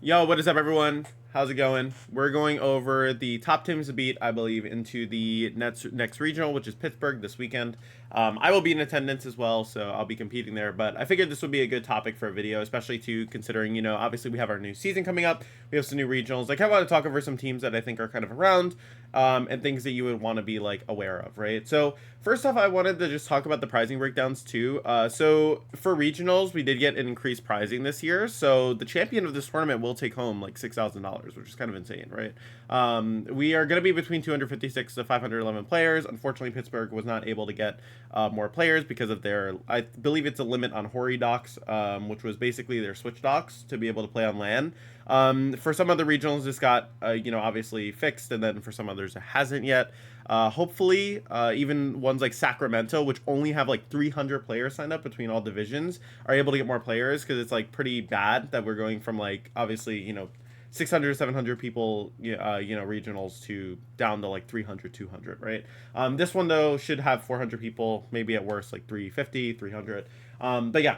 Yo, what is up, everyone? How's it going? We're going over the top teams to beat, I believe, into the next regional, which is Pittsburgh this weekend. I will be in attendance as well, so I'll be competing there. But I figured this would be a good topic for a video, especially to considering, obviously we have our new season coming up. We have some new regionals. I kind of want to talk over some teams that I think are kind of around, and things that you would want to be like aware of, right? So first off, I wanted to just talk about the pricing breakdowns too. So for regionals, we did get an increased pricing this year. So the champion of this tournament will take home like $6,000, which is kind of insane, right? We are going to be between 256 to 511 players. Unfortunately, Pittsburgh was not able to get more players because of their, I believe it's a limit on Hori docks, which was basically their switch docks to be able to play on LAN. For some other regionals, this got, obviously fixed, and then for some others, it hasn't yet. Hopefully, even ones like Sacramento, which only have like 300 players signed up between all divisions, are able to get more players, because it's like pretty bad that we're going from like, obviously, 600, 700 people, regionals to down to like 300, 200, right? This one, though, should have 400 people, maybe at worst, like 350, 300. But yeah,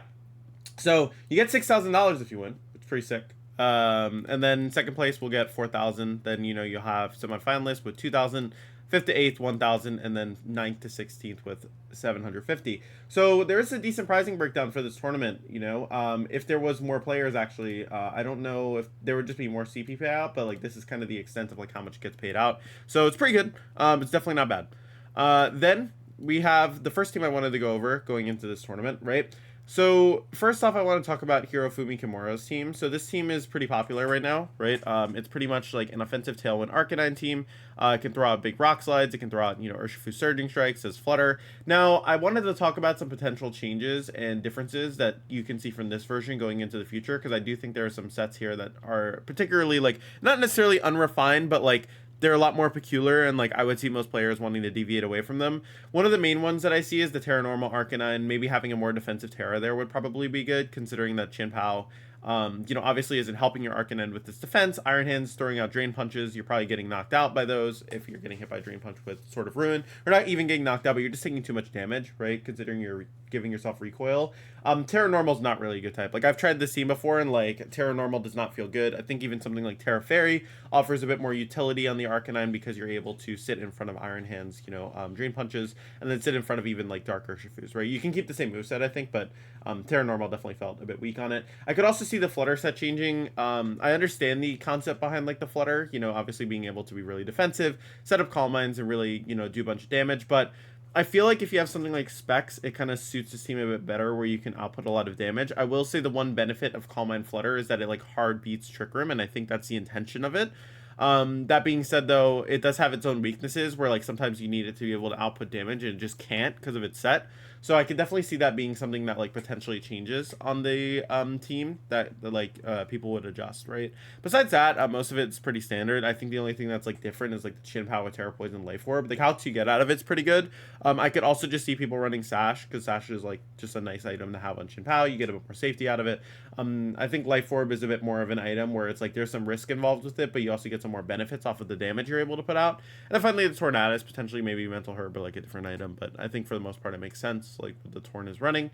so you get $6,000 if you win. It's pretty sick. And then second place will get 4,000. Then, you'll have semifinalists with 2,000. 5th to 8th, 1,000, and then 9th to 16th with 750. So there's a decent pricing breakdown for this tournament. If there was more players, actually, I don't know if there would just be more CP payout, but like this is kind of the extent of like how much gets paid out. So it's pretty good. It's definitely not bad. Then we have the first team I wanted to go over going into this tournament, right? So first off, I want to talk about Hirofumi Kimura's team. So this team is pretty popular right now, right? It's pretty much like an offensive Tailwind Arcanine team. It can throw out big rock slides. It can throw out, Urshifu Surging Strikes as Flutter. Now, I wanted to talk about some potential changes and differences that you can see from this version going into the future, because I do think there are some sets here that are particularly, like, not necessarily unrefined, but like they're a lot more peculiar, and like I would see most players wanting to deviate away from them. One of the main ones that I see is the Terra Normal Arcanine. Maybe having a more defensive Terra there would probably be good, considering that Chien-Pao, obviously isn't helping your Arcanine with its defense. Iron Hand's throwing out Drain Punches. You're probably getting knocked out by those if you're getting hit by Drain Punch with Sword of Ruin. Or not even getting knocked out, but you're just taking too much damage, right? Considering you're giving yourself recoil. Terra Normal's not really a good type. Like, I've tried this team before, and like Terra Normal does not feel good. I think even something like Terra Fairy offers a bit more utility on the Arcanine, because you're able to sit in front of Iron Hand's, Drain Punches, and then sit in front of even like Dark Urshifus, right? You can keep the same moveset, I think, but Terra Normal definitely felt a bit weak on it. I could also see the Flutter set changing. I understand the concept behind like the Flutter, obviously being able to be really defensive, set up Calm Minds, and really, do a bunch of damage, but I feel like if you have something like Specs, it kind of suits this team a bit better, where you can output a lot of damage. I will say the one benefit of Calm Mind Flutter is that it like hard beats Trick Room, and I think that's the intention of it. That being said, though, it does have its own weaknesses, where like sometimes you need it to be able to output damage, and it just can't because of its set. So I could definitely see that being something that like potentially changes on the team that people would adjust, right? Besides that, most of it's pretty standard. I think the only thing that's like different is like the Chien-Pao with Terra Poison Life Orb. The calcs you get out of it's pretty good. I could also just see people running Sash, because Sash is like just a nice item to have on Chien-Pao. You get a bit more safety out of it. I think Life Orb is a bit more of an item where it's like there's some risk involved with it, but you also get some more benefits off of the damage you're able to put out. And then finally, the Tornadus, potentially maybe Mental Herb or like a different item, but I think for the most part it makes sense, like the Torn is running.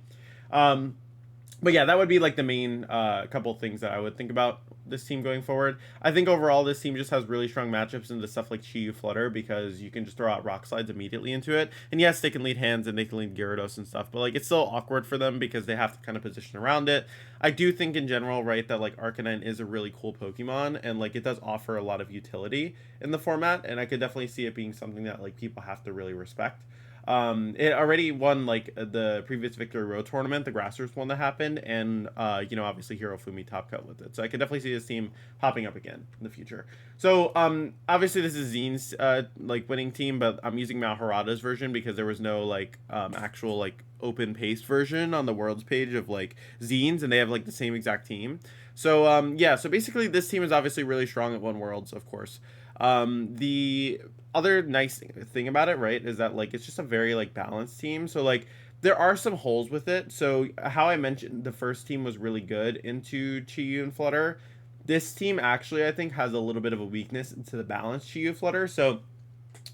But yeah, that would be like the main couple things that I would think about this team going forward. I think overall this team just has really strong matchups into stuff like Chi-Yu Flutter, because you can just throw out Rock Slides immediately into it. And yes, they can lead hands and they can lead Gyarados and stuff, but like it's still awkward for them because they have to kind of position around it. I do think in general, right, that like Arcanine is a really cool Pokemon, and like it does offer a lot of utility in the format, and I could definitely see it being something that like people have to really respect. It already won like the previous Victory Road tournament, the Grassroots one that happened, and obviously Hirofumi top cut with it. So I could definitely see this team popping up again in the future. So obviously this is Zeen's like winning team, but I'm using Maharada's version because there was no like actual like open paste version on the worlds page of like Zeen's, and they have like the same exact team. So yeah, so basically this team is obviously really strong at one worlds, of course. The other nice thing about it, right, is that like it's just a very like balanced team. So like there are some holes with it. So how I mentioned the first team was really good into Chi-Yu and Flutter, this team actually I think has a little bit of a weakness into the balanced Chi-Yu Flutter. So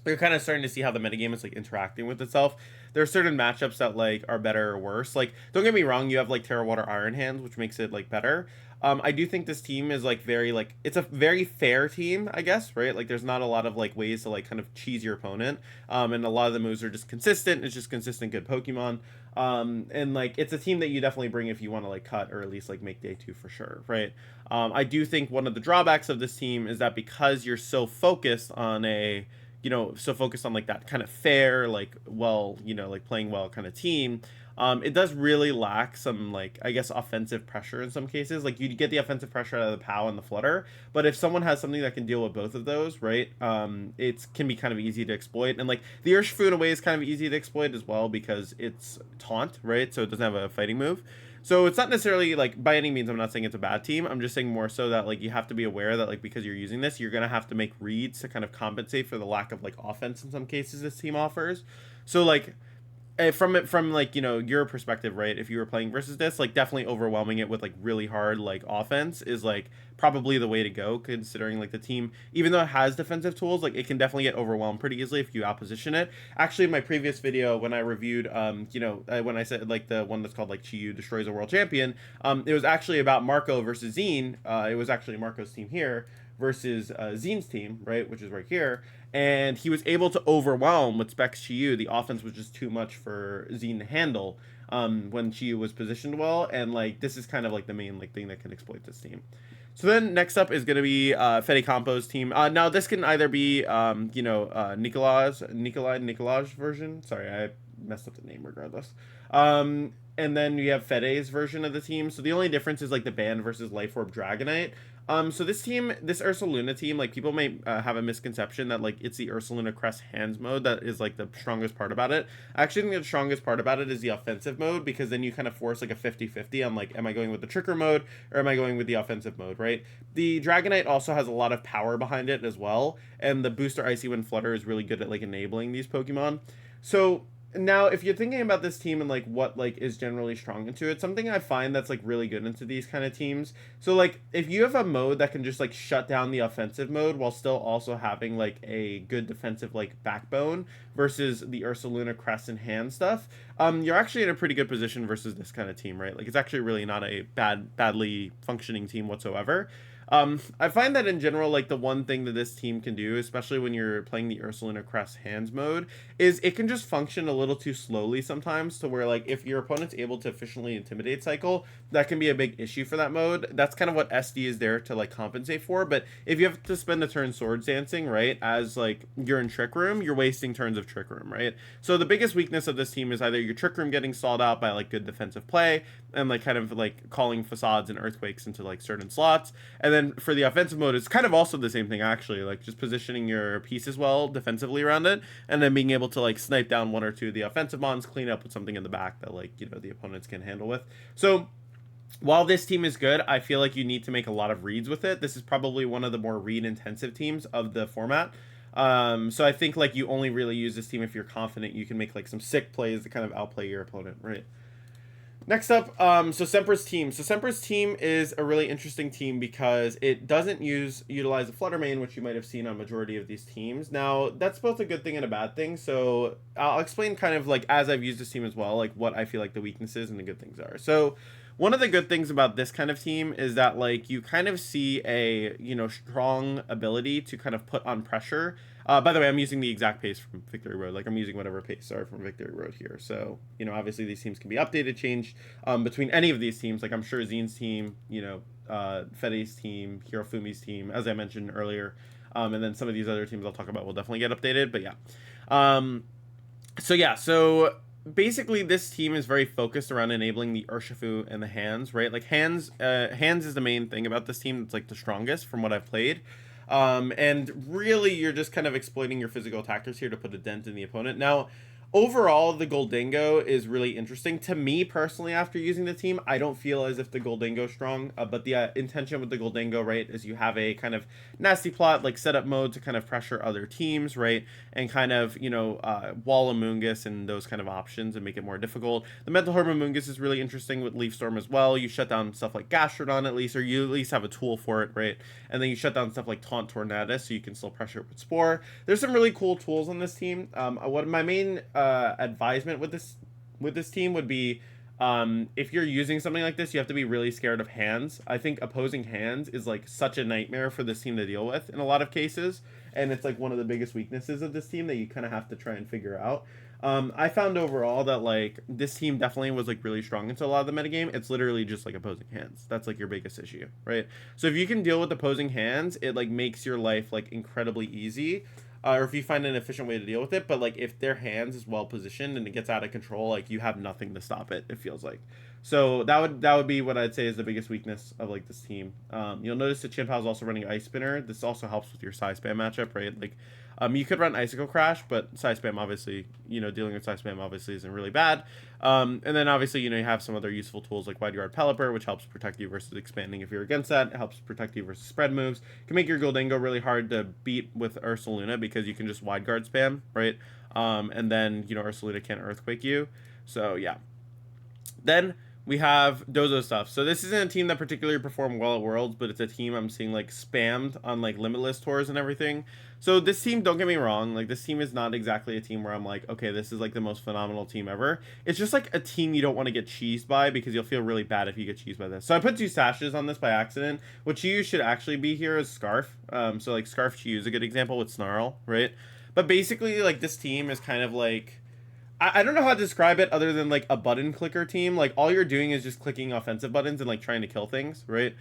you're kind of starting to see how the metagame is like interacting with itself. There are certain matchups that like are better or worse. Like, don't get me wrong, you have like Terra Water Iron Hands, which makes it like better. I do think this team is like very like it's a very fair team, I guess, right? Like there's not a lot of like ways to like kind of cheese your opponent, and a lot of the moves are just consistent. It's just consistent good Pokemon. And like it's a team that you definitely bring if you want to like cut or at least like make day two for sure, right? I do think one of the drawbacks of this team is that because you're so focused on a so focused on like that kind of fair, like well, like playing well kind of team, it does really lack some like I guess offensive pressure in some cases. Like you get the offensive pressure out of the POW and the Flutter, but if someone has something that can deal with both of those, right, it can be kind of easy to exploit. And like the Urshifu in a way is kind of easy to exploit as well because it's taunt, right? So it doesn't have a fighting move. So it's not necessarily like by any means I'm not saying it's a bad team. I'm just saying more so that like you have to be aware that like because you're using this, you're gonna have to make reads to kind of compensate for the lack of like offense in some cases this team offers. So like from like your perspective, right, if you were playing versus this, like definitely overwhelming it with like really hard like offense is like probably the way to go, considering like the team, even though it has defensive tools, like it can definitely get overwhelmed pretty easily if you outposition it. Actually, in my previous video when I reviewed when I said like the one that's called like Chiyu destroys a world champion, it was actually about Marco versus Zeen. It was actually Marco's team here versus Zeen's team, right, which is right here, and he was able to overwhelm with Specs Chiyu. The offense was just too much for Zeen to handle when Chiyu was positioned well, and like this is kind of like the main like thing that can exploit this team. So then next up is going to be Fetty Campos team. Now this can either be Nikolai's version. Sorry, I messed up the name regardless. And then you have Fetty's version of the team. So the only difference is like the band versus Life Orb Dragonite. So this team, this Ursaluna team, like people may have a misconception that like it's the Ursaluna Crest hands mode that is like the strongest part about it. I actually think the strongest part about it is the offensive mode, because then you kind of force like a 50-50 on like, am I going with the Tricker mode or am I going with the offensive mode, right? The Dragonite also has a lot of power behind it as well, and the booster Icy Wind Flutter is really good at like enabling these Pokemon. So now if you're thinking about this team and like what like is generally strong into it, something I find that's like really good into these kind of teams, so like if you have a mode that can just like shut down the offensive mode while still also having like a good defensive like backbone versus the Ursaluna Crest and hand stuff, you're actually in a pretty good position versus this kind of team, right? Like it's actually really not a badly functioning team whatsoever. I find that in general, like the one thing that this team can do, especially when you're playing the Ursaluna Crest hands mode, is it can just function a little too slowly sometimes, to where like if your opponent's able to efficiently intimidate cycle, that can be a big issue for that mode. That's kind of what SD is there to like compensate for. But if you have to spend a turn swords dancing, right, as like you're in Trick Room, you're wasting turns of Trick Room, right? So the biggest weakness of this team is either your Trick Room getting stalled out by like good defensive play and like kind of like calling facades and earthquakes into like certain slots, and then for the offensive mode, it's kind of also the same thing actually, like just positioning your pieces well defensively around it, and then being able to like snipe down one or two of the offensive mons, clean up with something in the back that like the opponents can handle with. So while this team is good, I feel like you need to make a lot of reads with it. This is probably one of the more read intensive teams of the format. So I think like you only really use this team if you're confident you can make like some sick plays to kind of outplay your opponent, right? Next up, so Semper's team. So Semper's team is a really interesting team because it doesn't utilize the Flutter main, which you might have seen on majority of these teams. Now, that's both a good thing and a bad thing. So I'll explain kind of like as I've used this team as well, like what I feel like the weaknesses and the good things are. So one of the good things about this kind of team is that like you kind of see a strong ability to kind of put on pressure. By the way, I'm using the exact pace from Victory Road. Like I'm using whatever pace are from Victory Road here. So obviously these teams can be updated, changed between any of these teams. Like I'm sure Zeen's team, Fetty's team, Hirofumi's team, as I mentioned earlier, and then some of these other teams I'll talk about will definitely get updated. But yeah, so basically this team is very focused around enabling the Urshifu and the hands, right? Like hands is the main thing about this team that's like the strongest from what I've played. And really you're just kind of exploiting your physical attackers here to put a dent in the opponent. Now, overall, the Goldingo is really interesting. To me, personally, after using the team, I don't feel as if the Goldingo is strong, but the intention with the Goldingo, right, is you have a kind of nasty plot, like setup mode to kind of pressure other teams, right, and kind of, wall Amoonguss and those kind of options and make it more difficult. The Mental Herb Amoonguss is really interesting with Leaf Storm as well. You shut down stuff like Gastrodon at least, or you at least have a tool for it, right, and then you shut down stuff like Taunt Tornadus, so you can still pressure it with Spore. There's some really cool tools on this team. What my main advisement with this team would be If you're using something like this, you have to be really scared of hands. I think opposing hands is like such a nightmare for this team to deal with in a lot of cases, and it's like one of the biggest weaknesses of this team that you kind of have to try and figure out. I found overall that like this team definitely was like really strong into a lot of the metagame. It's literally just like opposing hands. That's like your biggest issue, right? So if you can deal with opposing hands, it like makes your life like incredibly easy. Or if you find an efficient way to deal with it, but like if their hands is well positioned and it gets out of control, like you have nothing to stop it. It feels like. So that would be what I'd say is the biggest weakness of like this team. You'll notice that Chien-Pao is also running Ice Spinner. This also helps with your Psy Spam matchup, right? Like, you could run Icicle Crash, but Psy Spam obviously, dealing with Psy Spam obviously isn't really bad. And then obviously, you have some other useful tools like Wide Guard Pelipper, which helps protect you versus expanding if you're against that. It helps protect you versus spread moves. It can make your Gholdengo really hard to beat with Ursaluna because you can just Wide Guard spam, right? And then, Ursaluna can't Earthquake you. So, yeah. Then we have Dozo stuff. So this isn't a team that particularly performed well at Worlds, but it's a team I'm seeing like spammed on like Limitless tours and everything. So this team, don't get me wrong, like this team is not exactly a team where I'm like, okay, this is like the most phenomenal team ever. It's just like a team you don't want to get cheesed by because you'll feel really bad if you get cheesed by this. So I put 2 sashes on this by accident. What Chiyu should actually be here is Scarf. So like Scarf Chiyu is a good example with Snarl, right? But basically like this team is kind of like, I don't know how to describe it other than like a button clicker team. Like all you're doing is just clicking offensive buttons and like trying to kill things, right?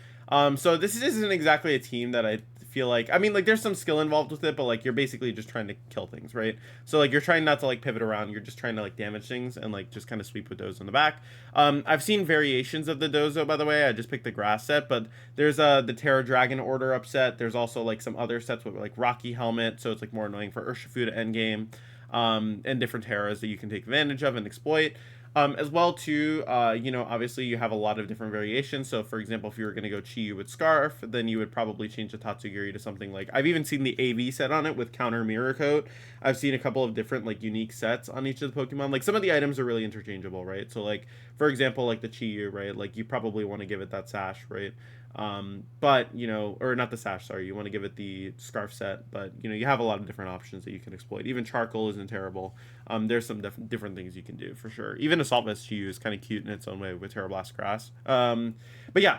So this isn't exactly a team that I feel like, I mean, like there's some skill involved with it, but like you're basically just trying to kill things, right? So like you're trying not to like pivot around, you're just trying to like damage things and like just kind of sweep with Dozo in the back. I've seen variations of the Dozo, by the way. I just picked the grass set, but there's the Terra Dragon Order upset. There's also like some other sets with like Rocky Helmet, so it's like more annoying for Urshifu to end game. And different terras that you can take advantage of and exploit. As well too, obviously you have a lot of different variations. So for example, if you were going to go Chiyu with Scarf, then you would probably change the Tatsugiri to something like, I've even seen the AV set on it with Counter Mirror Coat. I've seen a couple of different like unique sets on each of the Pokemon. Like some of the items are really interchangeable, right? So like, for example, like the Chiyu, right? Like you probably want to give it that sash, right? But or not the sash, sorry, you want to give it the Scarf set, but you have a lot of different options that you can exploit. Even Charcoal isn't terrible. There's some different things you can do for sure. Even Assault Vest Chiyu is kind of cute in its own way with Terra Blast Grass. But yeah,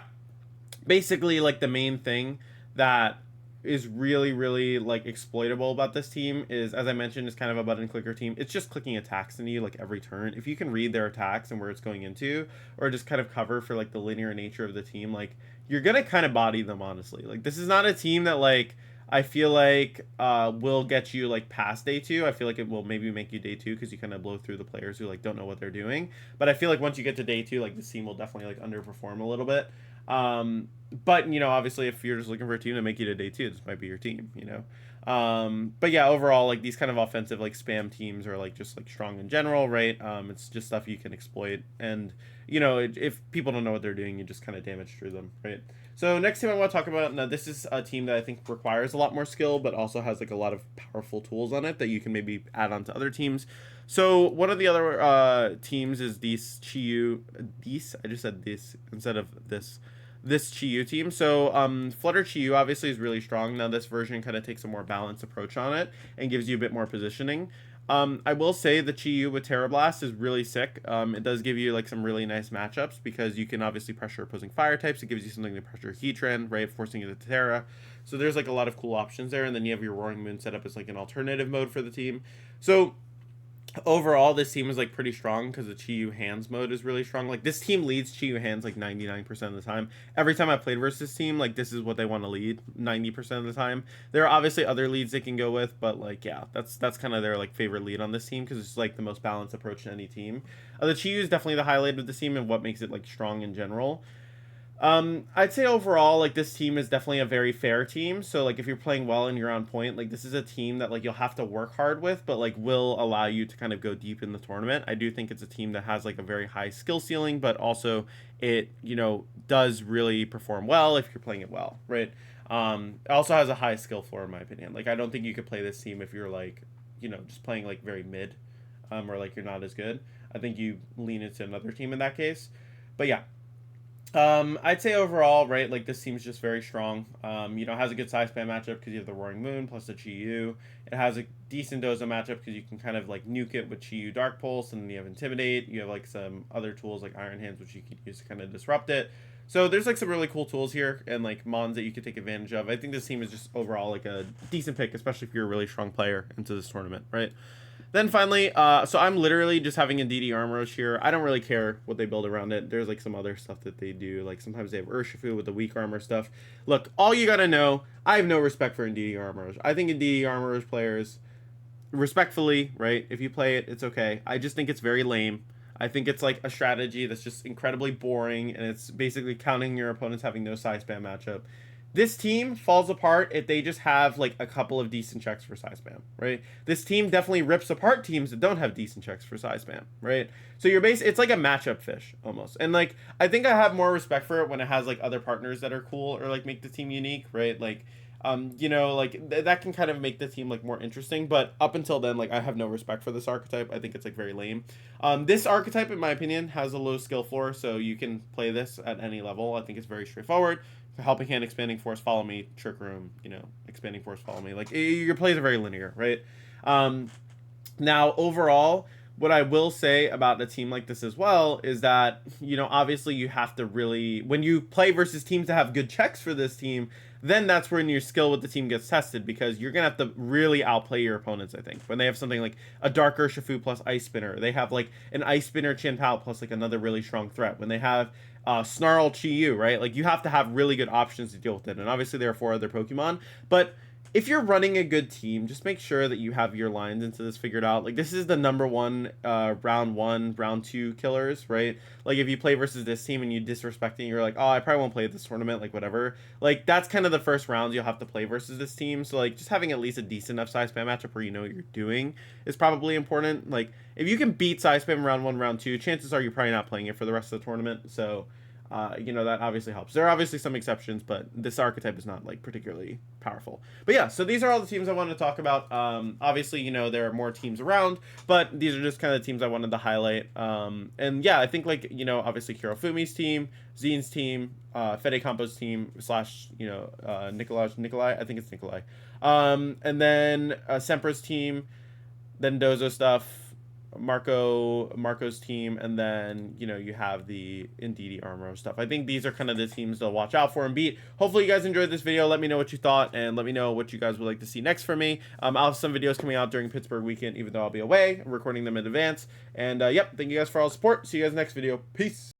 basically like the main thing that is really really like exploitable about this team is, as I mentioned, is kind of a button clicker team. It's just clicking attacks into you like every turn. If you can read their attacks and where it's going into, or just kind of cover for like the linear nature of the team, like you're gonna kind of body them, honestly. Like this is not a team that like I feel like will get you like past day 2. I feel like it will maybe make you day 2 because you kind of blow through the players who like don't know what they're doing. But I feel like once you get to day 2, like this team will definitely like underperform a little bit. But obviously if you're just looking for a team to make you to day 2, this might be your team, but yeah, overall like these kind of offensive like spam teams are like just like strong in general, right? It's just stuff you can exploit, and if people don't know what they're doing, you just kind of damage through them, right? So next team I want to talk about, now this is a team that I think requires a lot more skill but also has like a lot of powerful tools on it that you can maybe add on to other teams. So one of the other teams is this Chiyu. I just said this instead of this Chiyu team. So Flutter Chiyu obviously is really strong. Now this version kind of takes a more balanced approach on it and gives you a bit more positioning. I will say the Chiyu with Terra Blast is really sick. It does give you like some really nice matchups because you can obviously pressure opposing fire types. It gives you something to pressure Heatran, right, forcing you to Terra. So there's like a lot of cool options there, and then you have your Roaring Moon set up as like an alternative mode for the team. So overall this team is like pretty strong because the Chiyu hands mode is really strong. Like this team leads Chiyu hands like 99% of the time. Every time I played versus this team, like this is what they want to lead 90% of the time. There are obviously other leads they can go with, but like yeah, that's kind of their like favorite lead on this team because it's like the most balanced approach to any team. The Chiyu is definitely the highlight of the team and what makes it like strong in general. I'd say overall, like this team is definitely a very fair team. So like if you're playing well and you're on point, like this is a team that like you'll have to work hard with, but like will allow you to kind of go deep in the tournament. I do think it's a team that has like a very high skill ceiling, but also it, does really perform well if you're playing it well, right? It also has a high skill floor in my opinion. Like I don't think you could play this team if you're like, just playing like very mid, or like you're not as good. I think you lean into another team in that case. But yeah. I'd say overall, right, like this team's just very strong. It has a good side spam matchup because you have the Roaring Moon plus the Chi-Yu. It has a decent Dozo matchup because you can kind of like nuke it with Chi-Yu Dark Pulse, and then you have Intimidate. You have like some other tools like Iron Hands, which you can use to kind of disrupt it. So there's like some really cool tools here and like mons that you could take advantage of. I think this team is just overall like a decent pick, especially if you're a really strong player into this tournament, right? Then finally, so I'm literally just having Indeedee armors here. I don't really care what they build around it. There's like some other stuff that they do. Like sometimes they have Urshifu with the weak armor stuff. Look, all you gotta know, I have no respect for Indeedee armors. I think Indeedee armors players, respectfully, right? If you play it, it's okay. I just think it's very lame. I think it's like a strategy that's just incredibly boring, and it's basically counting your opponents having no side spam matchup. This team falls apart if they just have like a couple of decent checks for side spam, right? This team definitely rips apart teams that don't have decent checks for side spam, right? So it's like a matchup fish almost. And like I think I have more respect for it when it has like other partners that are cool or like make the team unique, right? Like that can kind of make the team like more interesting, but up until then, like I have no respect for this archetype. I think it's like very lame. This archetype, in my opinion, has a low skill floor, so you can play this at any level. I think it's very straightforward. Helping Hand, Expanding Force, Follow Me, Trick Room, Expanding Force, Follow Me. Like your plays are very linear, right? Now overall, what I will say about a team like this as well is that, obviously you have to really, when you play versus teams that have good checks for this team, then that's when your skill with the team gets tested, because you're going to have to really outplay your opponents, I think. When they have something like a Dark Urshifu plus Ice Spinner, they have like an Ice Spinner Chin-Pao plus like another really strong threat. When they have Snarl Chi-Yu, right? Like you have to have really good options to deal with it. And obviously there are 4 other Pokemon, but if you're running a good team, just make sure that you have your lines into this figured out. Like this is the number one round 1, round 2 killers, right? Like if you play versus this team and you disrespect it, you're like, oh, I probably won't play this tournament, like whatever. Like that's kind of the first rounds you'll have to play versus this team. So like just having at least a decent enough size spam matchup where you know what you're doing is probably important. Like if you can beat size spam round 1, round 2, chances are you're probably not playing it for the rest of the tournament. So that obviously helps. There are obviously some exceptions, but this archetype is not like particularly powerful. But yeah, so these are all the teams I wanted to talk about. Obviously, there are more teams around, but these are just kind of the teams I wanted to highlight. And yeah, I think like, obviously Hirofumi's team, Zeen's team, Fetty Campos team / Nikolai, I think it's Nikolai. And then Semper's team, then Dozo stuff, Marco's team, and then you have the Indeedee armor stuff. I think these are kind of the teams to watch out for and beat. Hopefully you guys enjoyed this video. Let me know what you thought, and let me know what you guys would like to see next from me. I'll have some videos coming out during Pittsburgh weekend, even though I'll be away. I'm recording them in advance. And yep, thank you guys for all the support. See you guys next video. Peace.